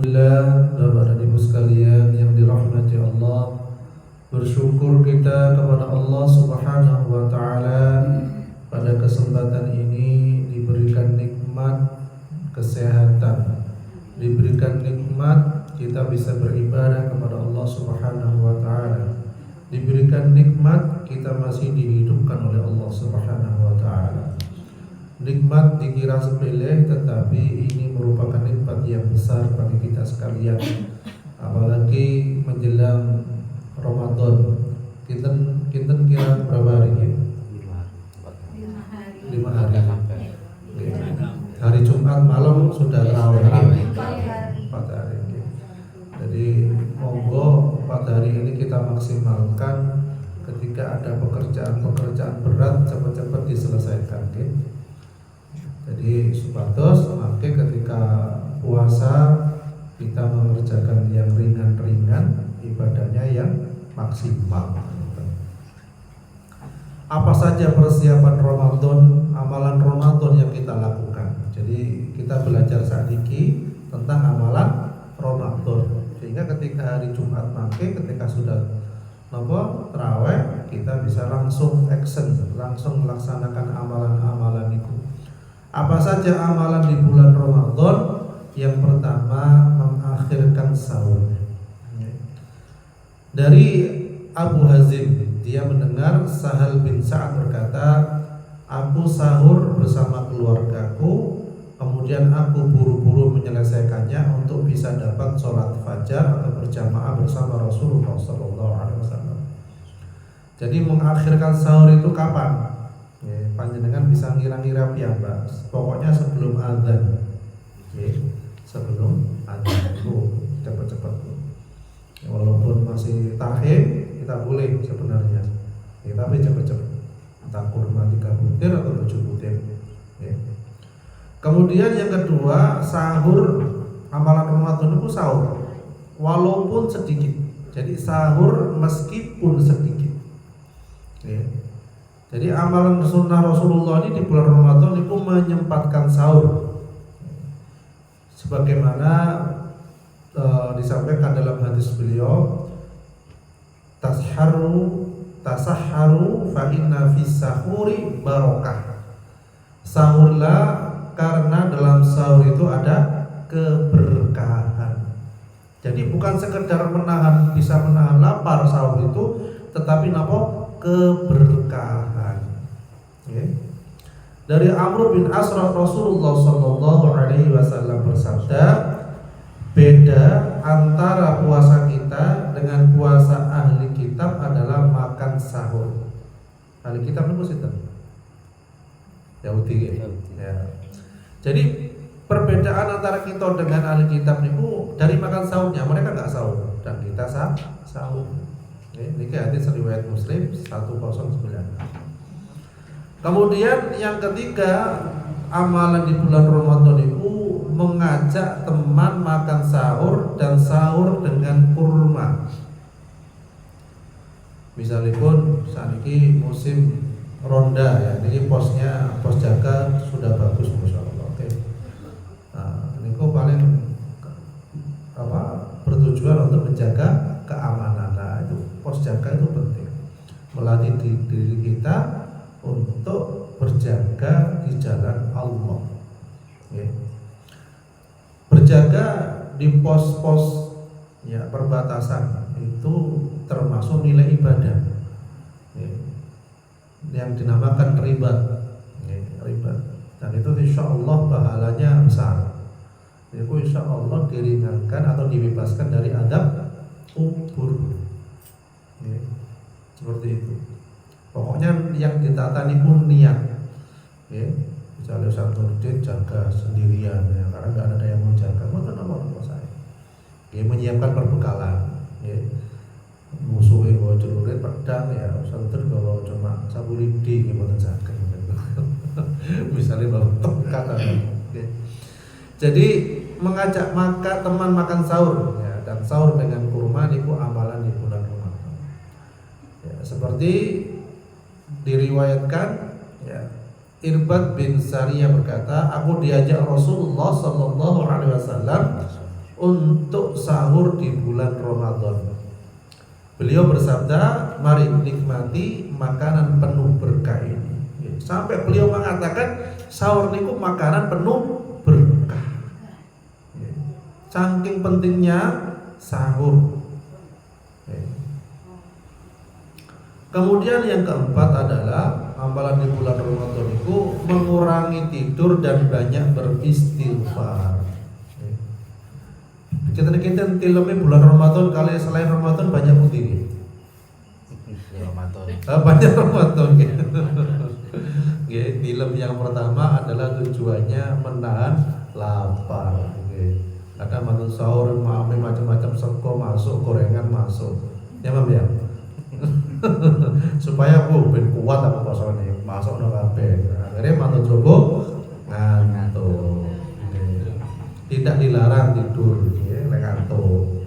Alhamdulillah, Bapak dan Ibu sekalian yang dirahmati Allah, bersyukur kita kepada Allah Subhanahu wa taala pada kesempatan ini diberikan nikmat kesehatan, diberikan nikmat kita bisa beribadah kepada Allah Subhanahu wa taala, diberikan nikmat kita masih dihidupkan oleh Allah Subhanahu wa taala. Nikmat dikira sepele, tetapi ini merupakan nikmat yang besar bagi kita sekalian. Apalagi menjelang Ramadan. Kita kira berapa hari ini? 5 hari. Hari Jumat malam sudah tarawih. 4 hari. Jadi monggo 4 hari ini kita maksimalkan. Ketika ada pekerjaan berat, cepat-cepat diselesaikan. Jadi supados maka ketika puasa kita mengerjakan yang ringan-ringan, ibadahnya yang maksimal. Apa saja persiapan Ramadan, amalan Ramadan yang kita lakukan. Jadi kita belajar saat ini tentang amalan Ramadan. Sehingga ketika hari Jumat maka ketika sudah tarawih, kita bisa langsung action, langsung melaksanakan amalan-amalan itu. Apa saja amalan di bulan Ramadan? Yang pertama, mengakhirkan sahur. Dari Abu Hazim, dia mendengar Sahal bin Sa'ad berkata, aku sahur bersama keluargaku, kemudian aku buru-buru menyelesaikannya untuk bisa dapat sholat fajar atau berjamaah bersama Rasulullah SAW. Jadi mengakhirkan sahur itu kapan? Panjenengan bisa ngira-ngira piyambak. Pokoknya sebelum azan. Sebelum azan itu cepat-cepat. Walaupun masih tahim, kita boleh sebenarnya. Tapi cepat-cepat. Entah kurma 3 butir atau 7 butir. Kemudian yang kedua, sahur. Amalan Ramadan itu sahur. Walaupun sedikit. Jadi sahur meskipun sedikit. Jadi amalan sunnah Rasulullah ini di bulan Ramadan itu menyempatkan sahur. Sebagaimana disampaikan dalam hadis beliau, tasahharu fa inna fis sahuri barakah. Sahurlah karena dalam sahur itu ada keberkahan. Jadi bukan sekedar bisa menahan lapar sahur itu, tetapi keberkahan. Dari Amr bin Asraf, Rasulullah Sallallahu Alaihi Wasallam bersabda, beda antara puasa kita dengan puasa ahli kitab adalah makan sahur. Ahli kitab itu siapa? Yahudi. Ya. Jadi perbedaan antara kita dengan ahli kitab itu dari makan sahurnya, mereka nggak sahur dan kita sahur. Ini hadis riwayat Muslim 109. Kemudian yang ketiga, amalan di bulan Ramadan itu mengajak teman makan sahur dan sahur dengan kurma. Misalnya pun saat ini musim ronda ya, ini pos jaga sudah bagus, masya Allah. Oke. Nah, ini kok paling bertujuan untuk menjaga keamanan. Nah, itu pos jaga itu penting, melatih diri kita untuk berjaga di jalan Allah. Berjaga di pos-pos perbatasan itu termasuk nilai ibadah yang dinamakan ribat. Dan itu insya Allah pahalanya besar. Itu insya Allah diringankan atau dibebaskan dari adab kubur. Seperti itu. Pokoknya yang ditata ini pun niat. Misalnya satu Nurdin jaga sendirian ya, karena nggak ada yang mau jaga. Mau nomor saya. Menyiapkan perbekalan. Musuhnya bawa celurit pedang ya, santer bawa cuma sabu lidi gimana jaga. Misalnya bawa tongkat. Jadi mengajak teman makan sahur ya, dan sahur dengan kurma itu amalan di bulan Ramadan. Ya, seperti diriwayatkan ya, Irbad bin Sariyah berkata, aku diajak Rasulullah Sallallahu Alaihi Wasallam untuk sahur di bulan Ramadan. Beliau bersabda, mari nikmati makanan penuh berkah ini. Sampai beliau mengatakan sahur niku makanan penuh berkah. Saking pentingnya sahur. Kemudian yang keempat adalah amalan di bulan Ramadan itu mengurangi tidur dan banyak beristighfar. Kita filmnya bulan Ramadan kali selain Ramadan banyak putih. Ramadan. Banyak Ramadan gitu. Film yang pertama adalah tujuannya menahan lapar. Ada menu sahur macam-macam sego masuk, gorengan masuk. Ya Mam ya. Supaya ben kuat apa posone masuk nang kabeh. Akhirnya manut jowo ngantuk. Tidak dilarang tidur ngantuk.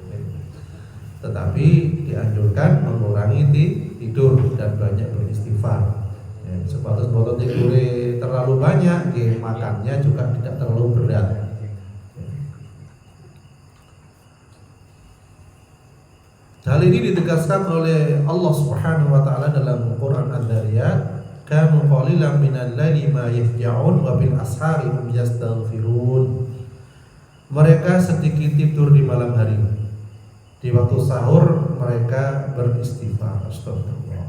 Tetapi dianjurkan mengurangi tidur dan banyak beristighfar. Sebatas-batas tidur terlalu banyak, makannya juga tidak terlalu berat. Hal ini ditegaskan oleh Allah Subhanahu wa taala dalam Quran Ad-Dariyat, "Kanu qalilan minal laili ma yahja'un wa bil ashari hum yastaghfirun." Mereka sedikit tidur di malam hari. Di waktu sahur mereka beristighfar. Astagfirullah.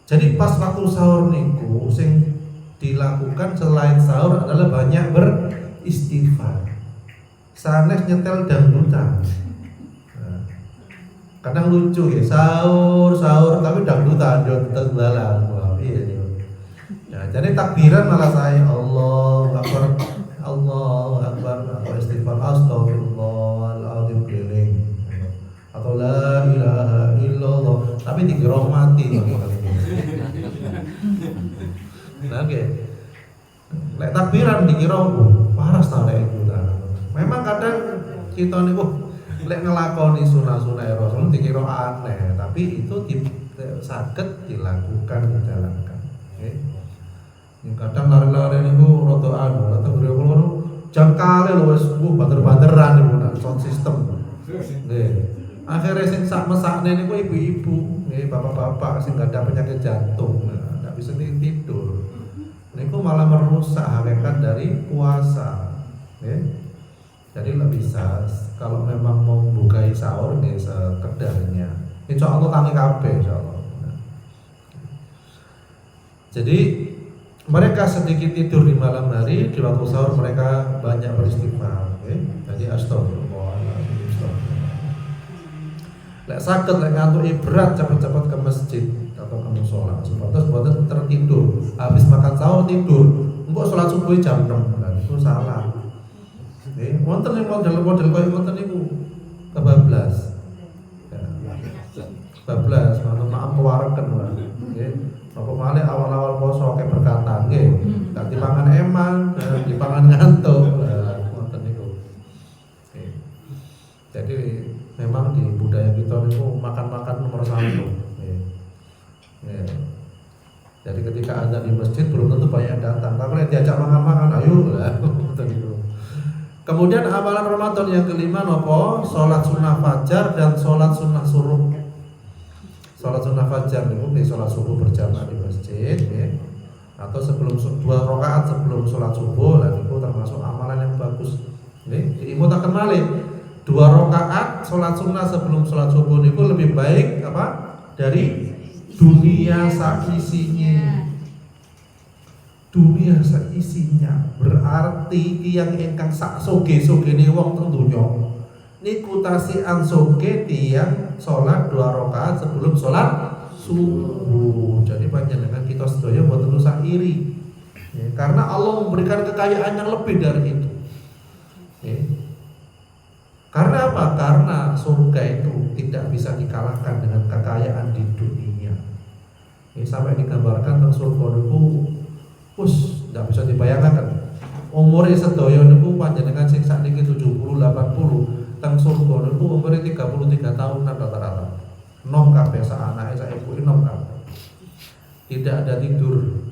Jadi pas waktu sahur niku sing dilakukan selain sahur adalah banyak beristighfar. Sanes nyetel dangdutan. Kadang lucu ya, sahur tapi dangdutan yo tetenggalan. Wah, iya nih. Ya, jadi takbiran malah saya Allahu Akbar, Allahu Akbar, atau istighfar astagfirullahaladzim keliling, atau la ilaha illallah, tapi dikira mati. Nah, oke. Lek takbiran dikira paras ta lek itu. Memang kadang kita niku lek ngelakoni sunah-sunah Rasul dikira aneh, tapi itu saged dilakukan, dijalankan. Kadang lari-lari niku rada rada ngono jangkale lho wis banter-banteran niku nang sound system. Nggih. Akhire sing sak mesakne niku ibu-ibu, nggih bapak-bapak sing gak ada penyakit jantung, enggak bisa tidur. Niku malah merusak hakikat dari puasa. Nggih. Jadi lebih bisa kalau memang mau bukai sahur nih sekedarnya. Insya Allah tangi kabeh insya Allah. Jadi mereka sedikit tidur di malam hari, di waktu sahur mereka banyak beristighfar. Jadi astagfirullahaladzim. Lek saged lek ngantuk berat cepat-cepat ke masjid atau ke mushola. Sebatas tertidur. Habis makan sahur tidur. Engko sholat subuh jam 6. Nah, itu salah. Wonten yang model-model koyo ngoten niku kebablas. Kebablas, maaf kewareken wae. Nggih. Apa malih awal-awal poso kayak berkata nggih. Tak dipangan emang, dipangan ngantuk. Ngoten niku. Jadi memang di budaya kita niku makan-makan nomor 1. Jadi ketika ada di masjid belum tentu banyak yang datang. Tapi diajak makan-makan, ayo lah. Ngoten niku. Kemudian amalan Ramadan yang kelima nopo? Sholat sunnah fajar dan sholat sunnah subuh. Sholat sunnah fajar niku sholat subuh berjamaah di masjid, ya. Atau sebelum 2 rakaat sebelum sholat subuh, lah niku termasuk amalan yang bagus. Diimutaken malih 2 rakaat sholat sunnah sebelum sholat subuh niku lebih baik apa? Dari dunia sakisinya. Dunia seisinya berarti tiang ingkang sak soge-sogene wong teng donya niku tasian soge tiang sholat 2 rakaat sebelum sholat subuh. Jadi panjenengan kita sedaya mboten usah iri. Karena Allah memberikan kekayaan yang lebih dari itu. Karena apa? Karena surga itu tidak bisa dikalahkan dengan kekayaan di dunia. Sampai digambarkan tentang surga itu tidak bisa dibayangkan. Umure sedaya niku panjenengan sing sakniki 70 80, teng surga niku umure 33 tahunan rata-rata. Nom kabeh sak anake sak ibuke nom kabeh. Tidak ada tidur.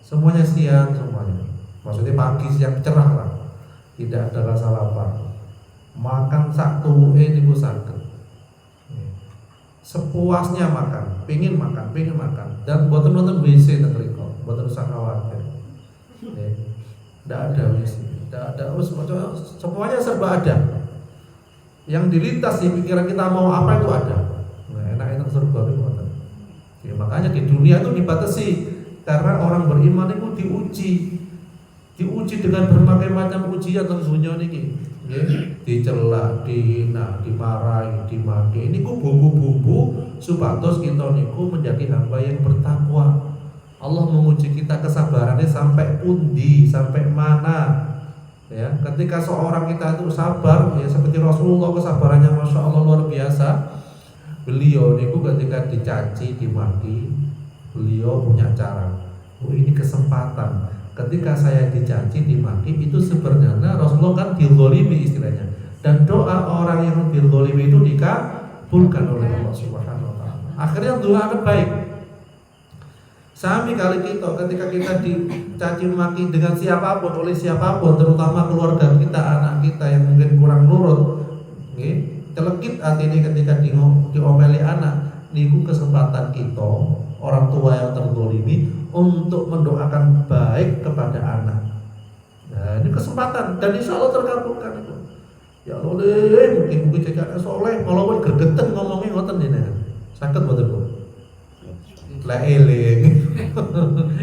Semuanya siang semuanya. Maksudnya pagi siang cerah lah. tidak ada rasa lapar, makan sak tuwuke niku saged. Sepuasnya makan, pengen makan, dan boten-boten WC teng mriku, boten usah khawatir. Tidak ada WC, tidak ada, semuanya serba ada. Yang dilintas di pikiran kita mau apa itu ada. Enak-enak surga itu boten. Makanya di dunia itu dibatasi karena orang beriman itu diuji dengan berbagai macam ujian teng dunia niki. Dicela, dihina, dimarahi, dimaki. Ini ku bumbu-bumbu supados kita niku menjadi hamba yang bertakwa. Allah menguji kita kesabarannya sampai pundi, sampai mana. Ya, ketika seorang kita itu sabar, ya seperti Rasulullah kesabarannya masya Allah luar biasa. Beliau niku ketika dicaci, dimaki, beliau punya cara. Ini kesempatan. Ketika saya dicaci, dimaki, itu sebenarnya Rasulullah kan dizalimi istilahnya. Dan doa orang yang dizalimi itu dikabulkan oleh Allah Subhanahu wa taala. Akhirnya doa akan baik. Sami kali kita ketika kita dicaci maki dengan siapapun, oleh siapapun, terutama keluarga kita, anak kita yang mungkin kurang nurut, celekit hati ini ketika diomeli anak, niku kesempatan kita orang tua yang terzalimi untuk mendoakan baik kepada anak. Nah, ini kesempatan dan insya Allah terkabulkan itu. Ya Allah, mungkin cekak soleh, walaupun gergeten ngomongin ngoten jenengan. Saged mboten Bu? Lah eling.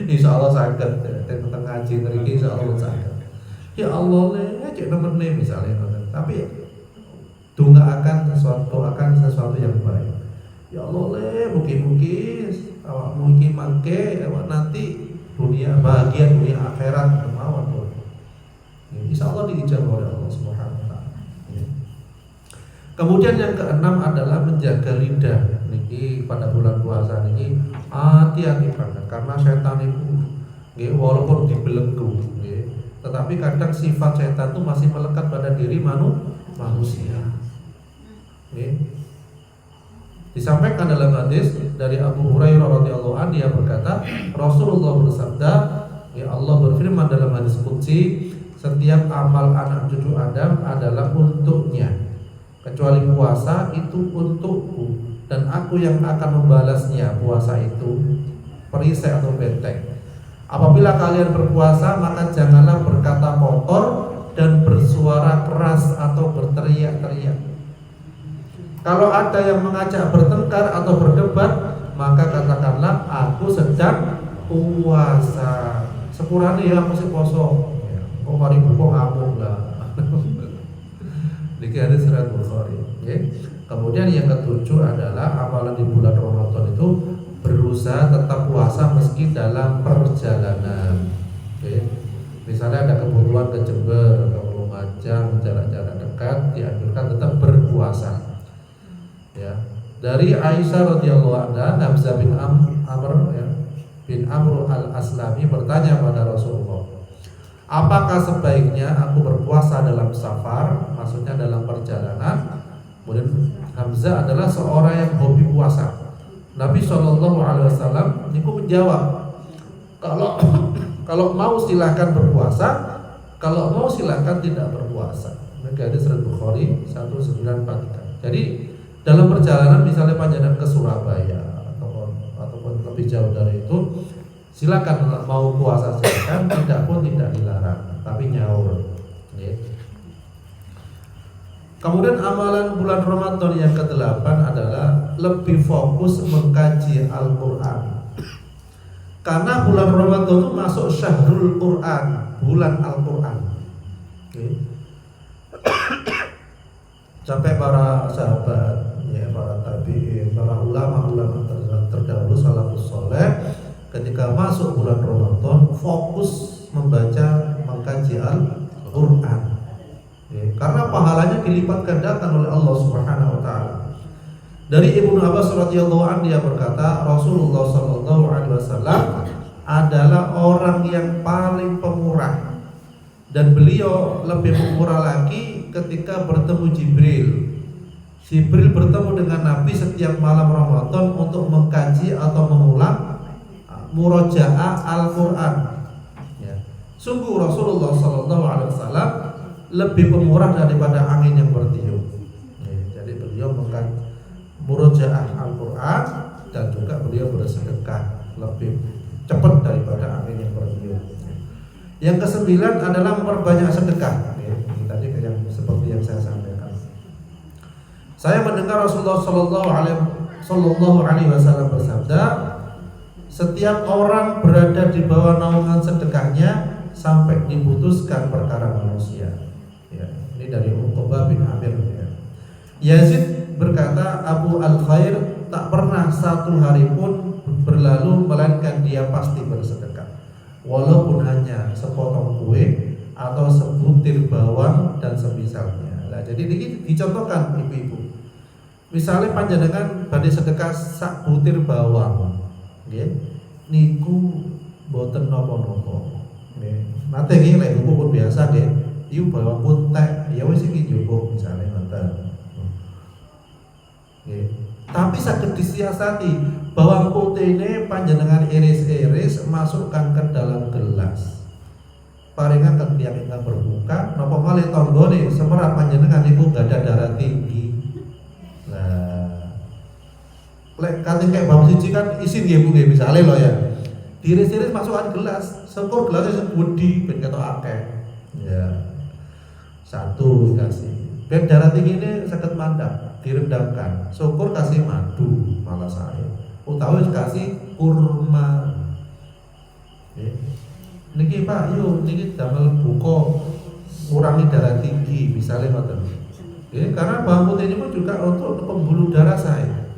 Insya Allah saged. Tentang ngaji niki insya Allah saged. Ya Allah cek nemene misalnya ngoten. Tapi doakan sesuatu yang baik. Ya Allah mugi-mugi awakmu iki mangke awak nanti dunia bahagia, dunia akhirat kemawon to. Insyaallah diijabah oleh Allah Subhanahu wa taala. Kemudian yang keenam adalah menjaga lidah. Niki pada bulan puasa niki hati-hati banget karena setan itu nggih walaupun dibelenggu nggih, tetapi kadang sifat setan itu masih melekat pada diri manusia. Nggih. Disampaikan dalam hadis dari Abu Hurairah radhiyallahu anhu, dia berkata, Rasulullah bersabda, ya Allah berfirman dalam hadis qudsi, setiap amal anak cucu Adam adalah untuknya, kecuali puasa itu untukku, dan aku yang akan membalasnya puasa itu, perisai atau benteng. Apabila kalian berpuasa, maka janganlah berkata kotor dan bersuara keras atau berteriak-teriak. Kalau ada yang mengajak bertengkar atau berdebat, maka katakanlah aku sedang puasa. Sepurane ya aku sih poso. Kok mari kok ngamuk lah. Niki ada surat Bukhari. Kemudian yang ketujuh adalah amalan di bulan Ramadan itu berusaha tetap puasa meski dalam perjalanan. Misalnya ada kebutuhan ke Jember, ke Lumajang, jarak-jarak dekat, dianjurkan tetap berpuasa. Ya, dari Aisyah radhiyallahu anha, Hamzah bin Amr bin Amr al-Aslami bertanya pada Rasulullah, apakah sebaiknya aku berpuasa dalam safar, maksudnya dalam perjalanan? Kemudian Hamzah adalah seorang yang hobi puasa. Nabi SAW niku menjawab, kalau mau silahkan berpuasa, kalau mau silahkan tidak berpuasa. Ini hadis riwayat Bukhari 1943. Jadi dalam perjalanan misalnya panjenengan ke Surabaya ataupun lebih jauh dari itu, silakan mau puasa silakan, tidak pun tidak dilarang, tapi nyaur. Kemudian amalan bulan Ramadan yang ke-8 adalah lebih fokus mengkaji Al-Quran. Karena bulan Ramadan itu masuk Syahrul Quran, bulan Al-Quran. Sampai para sahabat, para tabi'in, para ulama-ulama terdahulu salafus saleh ketika masuk bulan Ramadan fokus membaca, mengkaji Al-Quran. Karena pahalanya dilipat gandakan oleh Allah Subhanahu wa taala. Dari Ibnu Abbas radhiyallahu anhu, dia berkata, Rasulullah sallallahu alaihi wasallam adalah orang yang paling pemurah, dan beliau lebih pemurah lagi ketika bertemu Jibril. Jibril bertemu dengan Nabi setiap malam Ramadan untuk mengkaji atau mengulang murojaah Al-Quran. Sungguh Rasulullah SAW lebih pemurah daripada angin yang bertiup. Jadi beliau murojaah Al-Quran dan juga beliau bersedekah lebih cepat daripada angin yang bertiup. Yang kesembilan adalah memperbanyak sedekah. Ini tadi yang seperti yang saya sampaikan. Saya mendengar Rasulullah Sallallahu Alaihi Wasallam bersabda, setiap orang berada di bawah naungan sedekahnya sampai diputuskan perkara manusia. Ya, ini dari Uqbah bin Amir. Ya. Yazid berkata, Abu Al-Khair tak pernah satu hari pun berlalu melainkan dia pasti bersedekah, walaupun hanya sepotong kue atau sebutir bawang dan semisalnya. Nah, jadi ini dicontohkan ibu-ibu. Misalnya panjenengan badhe sedekah sak butir bawang, nggih. Niku boten napa-napa. Nggih. Nate nggih lek pupuk biasa nggih, iku bawang putih, ya wis iki njupuk misale ngoten. Nggih. Tapi saged disiasati, bawang putih ini panjenengan iris-iris masukkan ke dalam gelas. Paringan ke tiang ingkang berbuka, napa malih tanggane semerap panjenengan niku gadah darah tinggi. Nah, lek kate kayak bawang siji kan isin nggih Bu nggih misale lho ya. Diiris-iris masukkan gelas, syukur gelasnya segede ben ketok akeh. Ya. Satu kasih. Ben darah tinggi ini saged mandap, direndamkan. Syukur kasih madu malah saya. Utawi kasih kurma. Nggih. Niki Pak, yuk niki damel buka kurangi darah tinggi misalnya ngoten. Karena bawang putih ini pun juga untuk pembuluh darah saya.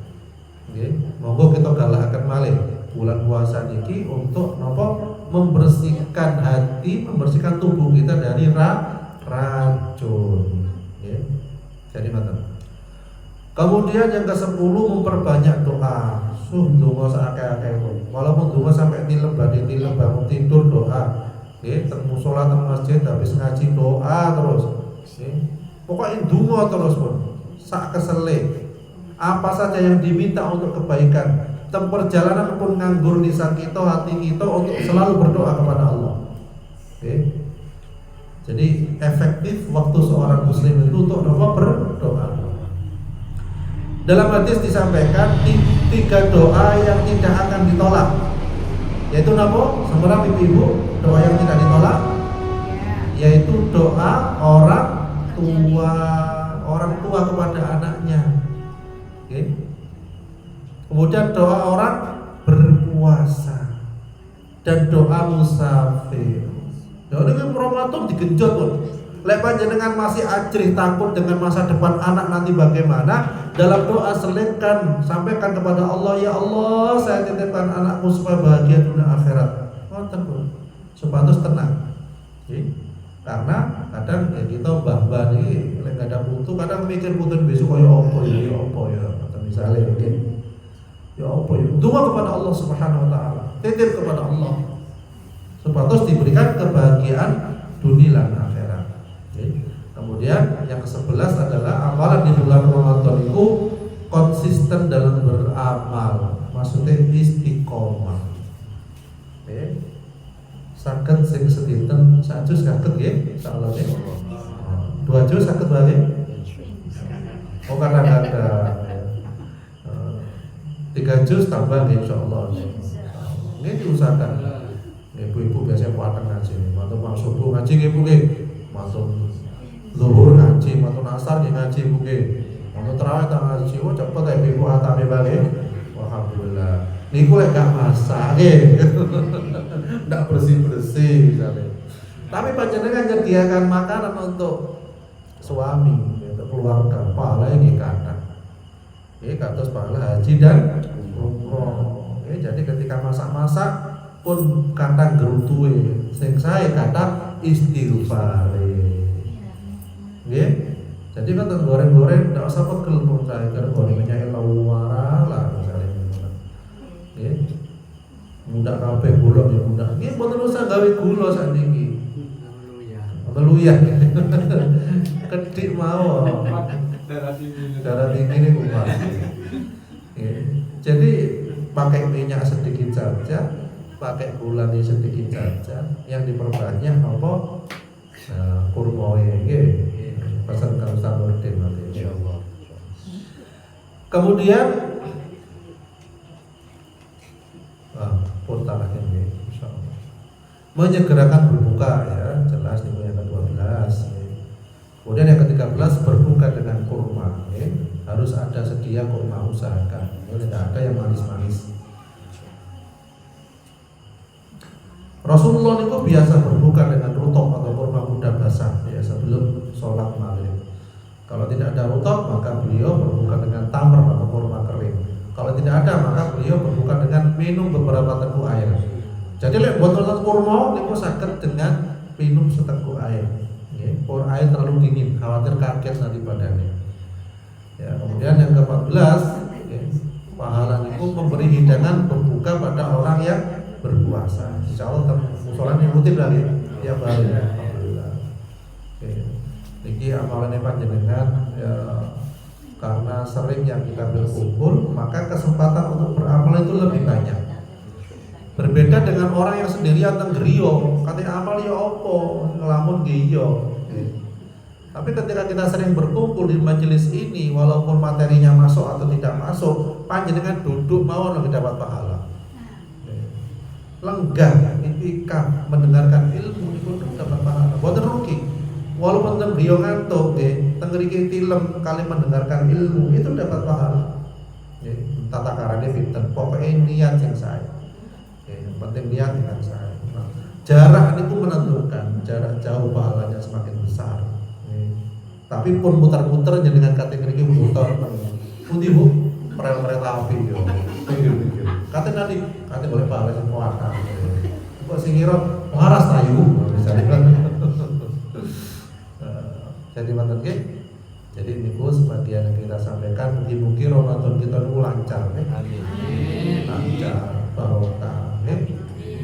Monggo kita galakaken malih bulan puasa niki untuk nopo membersihkan hati, membersihkan tubuh kita dari racun. Jadi ngoten. Kemudian yang ke-10 memperbanyak doa. Donga sakake-akeh. Walaupun donga sampai tilem bangun tidur doa. Teng musala teng masjid habis ngaji doa terus. Pokoknya donga terus pun. Sak kesele. Apa saja yang diminta untuk kebaikan. Teng perjalanan pun nganggur lisan kita, hati kita untuk selalu berdoa kepada Allah. Jadi efektif waktu seorang muslim itu untuk berdoa. Dalam hadis disampaikan 3 doa yang tidak akan ditolak. Yaitu napa? Semerap ibu-ibu, doa yang tidak ditolak yaitu doa orang tua kepada anaknya. Kemudian doa orang berpuasa dan doa musafir. Doa ini Ramadan digenjot pun. Lek panjenengan masih ajrih takut dengan masa depan anak nanti bagaimana, dalam doa selipkan sampaikan kepada Allah, ya Allah saya titipkan anakku supaya bahagia dunia akhirat. Ngoten pun. Supados tenang. Karena kadang kita mbah-mbah iki lek gak ada putu kadang mikir putu besok kaya apa ya. Misalnya ya apa ya. Doa kepada Allah Subhanahu wa taala. Titip kepada Allah. Supados diberikan kebahagiaan dunia dan akhirat. Kemudian yang ke-11 adalah amalan di bulan Ramadan itu konsisten dalam beramal, maksudnya istiqomah. Saged sing sedinten sak juz saged nggih insyaallah nggih. 2 juz saged wae. Oh kadang-kadang 3 juz tambah nggih insyaallah. Ini diusahakan. Ibu-ibu biasanya kuatan ngaji, mantu subuh ngaji nggih Bu nggih. Mantu zuhur ngaji, mantu asar ngaji Bu nggih. Mantu tarawih tak ngaji, oh cepet ya ibu atame bali. Alhamdulillah. Niku lek gak masak nggih. Ndak bersih-bersih misalnya. Tapi panjenengan menyediakan makanan untuk suami, untuk keluarga, pahala ini kata. Kados pahala haji dan umroh. Jadi ketika masak-masak pun kata gerutuwe sing saya kata istighfar. Nggih. Jadi kan goreng-goreng ndak usah pegel pun saya kira gorengnya elawara lah misalnya. Nggih. Mudah kabeh gula ya mudah. Nggih mboten usah gawe gula sakniki. Haleluya. Kedik mau. Darah tinggi ini kumat. Jadi pakai minyak sedikit saja, pakai gula sedikit saja, yang diperbanyak apa? kurma nggih pesan karo Ustaz Nurdin nanti insyaallah. Kemudian portal lagi nih insyaallah. Menyegerakan berbuka ya, jelas ini yang ke-12 ya. Kemudian yang ke-13 berbuka dengan kurma ya. Harus ada sedia kurma, usahakan. Tidak ada yang manis-manis. Rasulullah itu biasa berbuka dengan rutop atau kurma muda basah ya sebelum sholat maghrib. Kalau tidak ada rutop maka beliau berbuka dengan tamar atau kurma kering. Kalau tidak ada maka beliau berbuka dengan minum beberapa teguk air. Jadi lek botol kurma niku saged dengan minum seteguk air. Ya, air terlalu dingin, khawatir kaget nanti badannya. Ya, kemudian yang ke-14 ya, pahala niku memberi hidangan berbuka pada orang yang berpuasa. Insyaallah musola ngikutin lagi tiap hari. Alhamdulillah. Oke. Niki amalan panjenengan ya, karena sering yang kita berkumpul, maka kesempatan untuk beramal itu lebih banyak. Berbeda dengan orang yang sendirian teng griya, katanya amal ya apa, ngelamun giyo. Tapi ketika kita sering berkumpul di majelis ini, walaupun materinya masuk atau tidak masuk, panjenengan duduk mawon lebih dapat pahala. Lenggah, itikaf, mendengarkan ilmu itu dapat pahala. Boten rugi. Walaupun teng griya ngantuk nggih, teng mriki tilem kali mendengarkan ilmu itu dapat pahala. Nggih, tata carane pinten, pokoke niat sing sae. Yang penting niat dengan sae. Nah, jarak itu menentukan, jarak jauh pahalanya semakin besar. Tapi pun muter-muter dengan kategori muter. Pundi Bu? Rel-rel api yo. Kate nanti boleh pahala sing kuwata. Kok sing kira waras tayu misalnya. Jadi mantan nggih. Jadi niku sebagian yang kita sampaikan mugi-mugi Ramadan kita niku lancar nggih. Amin. Lancar barokah nggih.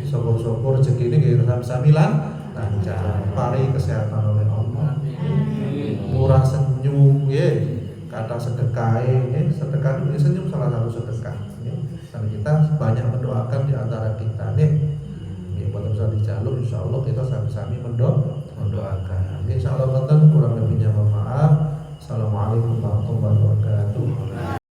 Syukur-syukur rezeki ini kita samilan lancar. Paring kesehatan oleh Allah. Murah senyum ya, kata sedekah ya, sedekah itu senyum salah satu sedekah ya. Dan kita banyak mendoakan di antara kita nih ya, buat bisa dijaluk insyaallah kita sami-sami mendoakan. Insyaallah kurang lebihnya mohon maaf. Assalamualaikum warahmatullahi wabarakatuh.